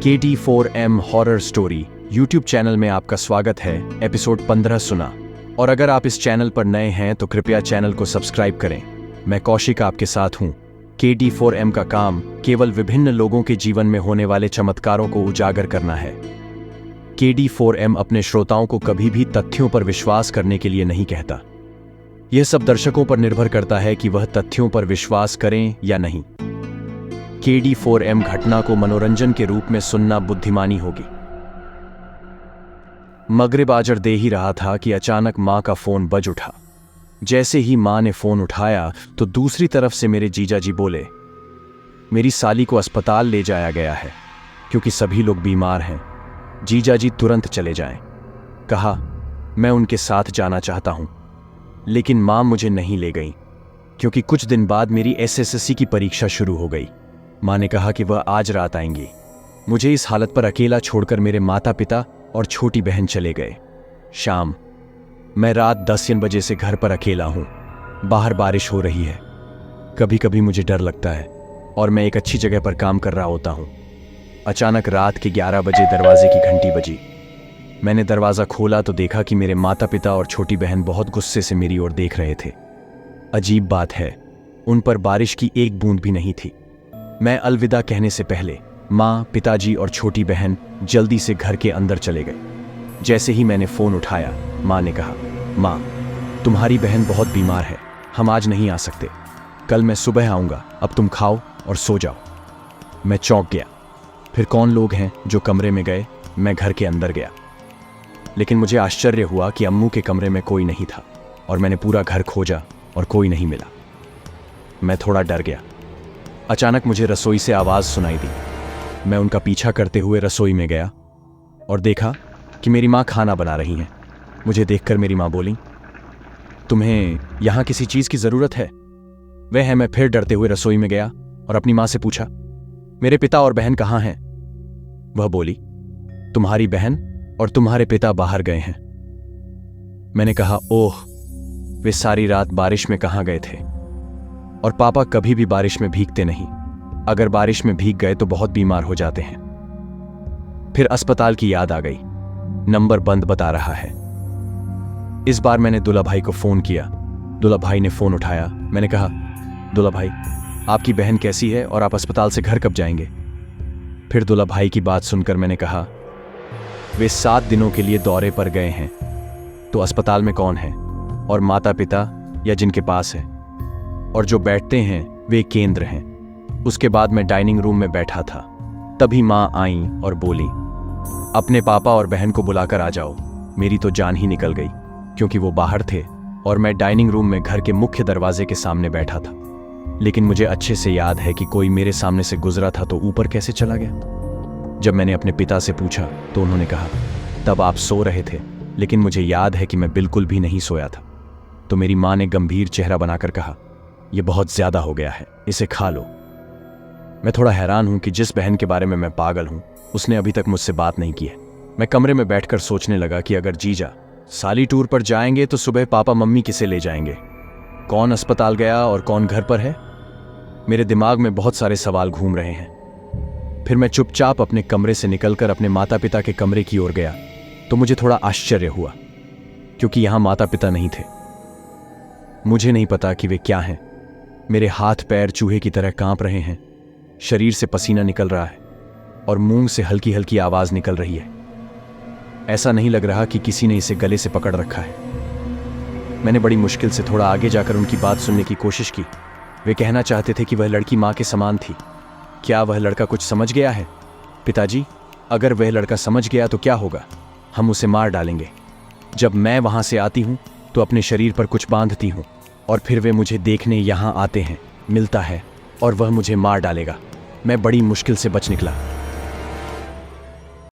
KD4M horror story YouTube channel में आपका स्वागत है। एपिसोड 15 सुना। और अगर आप इस चैनल पर नए हैं तो कृपया चैनल को सब्सक्राइब करें। मैं कौशिक आपके साथ हूं। KD4M का काम केवल विभिन्न लोगों के जीवन में होने वाले चमत्कारों को उजागर करना है। KD4M अपने श्रोताओं को कभी भी तथ्यों पर विश्वास करने के लिए नहीं कहता। यह सब दर्शकों पर निर्भर करता है कि वह तथ्यों पर विश्वास करें या नहीं। KD4M घटना को मनोरंजन के रूप में सुनना बुद्धिमानी होगी। मगरिब आजर दे ही रहा था कि अचानक मां का फोन बज उठा। जैसे ही मां ने फोन उठाया तो दूसरी तरफ से मेरे जीजा जी बोले, मेरी साली को अस्पताल ले जाया गया है क्योंकि सभी लोग बीमार हैं। जीजा जी तुरंत चले जाएं। कहा, मैं उनके साथ जाना चाहता हूं, लेकिन मां मुझे नहीं ले गई क्योंकि कुछ दिन बाद मेरी SSSC की परीक्षा शुरू हो गई। मां ने कहा कि वह आज रात आएंगी। मुझे इस हालत पर अकेला छोड़कर मेरे माता पिता और छोटी बहन चले गए। शाम, मैं रात 10 बजे से घर पर अकेला हूं। बाहर बारिश हो रही है। कभी कभी मुझे डर लगता है और मैं एक अच्छी जगह पर काम कर रहा होता हूं। अचानक रात के 11 बजे दरवाजे की घंटी बजी। मैंने दरवाजा खोला तो देखा कि मेरे माता पिता और छोटी बहन बहुत गुस्से से मेरी ओर देख रहे थे। अजीब बात है, उन पर बारिश की एक बूंद भी नहीं थी। मैं अलविदा कहने से पहले माँ, पिताजी और छोटी बहन जल्दी से घर के अंदर चले गए। जैसे ही मैंने फोन उठाया, माँ ने कहा, माँ, तुम्हारी बहन बहुत बीमार है, हम आज नहीं आ सकते। कल मैं सुबह आऊँगा, अब तुम खाओ और सो जाओ। मैं चौंक गया। फिर कौन लोग हैं जो कमरे में गए? मैं घर के अंदर गया, लेकिन मुझे आश्चर्य हुआ कि अम्मू के कमरे में कोई नहीं था और मैंने पूरा घर खोजा और कोई नहीं मिला। मैं थोड़ा डर गया। अचानक मुझे रसोई से आवाज सुनाई दी। मैं उनका पीछा करते हुए रसोई में गया और देखा कि मेरी माँ खाना बना रही हैं। मुझे देखकर मेरी माँ बोली, तुम्हें यहाँ किसी चीज की जरूरत है? वह है। मैं फिर डरते हुए रसोई में गया और अपनी माँ से पूछा, मेरे पिता और बहन कहाँ हैं? वह बोली, तुम्हारी बहन और तुम्हारे पिता बाहर गए हैं। मैंने कहा, ओह, वे सारी रात बारिश में कहाँ गए थे? और पापा कभी भी बारिश में भीगते नहीं। अगर बारिश में भीग गए तो बहुत बीमार हो जाते हैं। फिर अस्पताल की याद आ गई। नंबर बंद बता रहा है। इस बार मैंने दुल्हा भाई को फोन किया। दुल्हा भाई ने फोन उठाया। मैंने कहा, दुल्हा भाई, आपकी बहन कैसी है और आप अस्पताल से घर कब जाएंगे? फिर दुल्हा भाई की बात सुनकर मैंने कहा, वे 7 दिनों के लिए दौरे पर गए हैं। तो अस्पताल में कौन है? और माता पिता या जिनके पास है? और जो बैठते हैं वे केंद्र हैं। उसके बाद मैं डाइनिंग रूम में बैठा था। तभी माँ आई और बोली, अपने पापा और बहन को बुलाकर आ जाओ। मेरी तो जान ही निकल गई क्योंकि वो बाहर थे और मैं डाइनिंग रूम में घर के मुख्य दरवाजे के सामने बैठा था। लेकिन मुझे अच्छे से याद है कि कोई मेरे सामने से गुजरा था तो ऊपर कैसे चला गया। जब मैंने अपने पिता से पूछा तो उन्होंने कहा, तब आप सो रहे थे, लेकिन मुझे याद है कि मैं बिल्कुल भी नहीं सोया था। तो मेरी माँ ने गंभीर चेहरा बनाकर कहा, यह बहुत ज्यादा हो गया है, इसे खा लो। मैं थोड़ा हैरान हूं कि जिस बहन के बारे में मैं पागल हूं, उसने अभी तक मुझसे बात नहीं की है। मैं कमरे में बैठकर सोचने लगा कि अगर जीजा साली टूर पर जाएंगे तो सुबह पापा मम्मी किसे ले जाएंगे? कौन अस्पताल गया और कौन घर पर है? मेरे दिमाग में बहुत सारे सवाल घूम रहे हैं। फिर मैं चुपचाप अपने कमरे से निकलकर अपने माता पिता के कमरे की ओर गया तो मुझे थोड़ा आश्चर्य हुआ क्योंकि यहां माता पिता नहीं थे। मुझे नहीं पता कि वे क्या हैं। मेरे हाथ पैर चूहे की तरह कांप रहे हैं। शरीर से पसीना निकल रहा है और मुंह से हल्की हल्की आवाज निकल रही है। ऐसा नहीं लग रहा कि किसी ने इसे गले से पकड़ रखा है। मैंने बड़ी मुश्किल से थोड़ा आगे जाकर उनकी बात सुनने की कोशिश की। वे कहना चाहते थे कि वह लड़की मां के समान थी। क्या वह लड़का कुछ समझ गया है? पिताजी, अगर वह लड़का समझ गया तो क्या होगा? हम उसे मार डालेंगे। जब मैं वहां से आती हूं तो अपने शरीर पर कुछ बांधती हूं और फिर वे मुझे देखने यहां आते हैं, मिलता है और वह मुझे मार डालेगा। मैं बड़ी मुश्किल से बच निकला।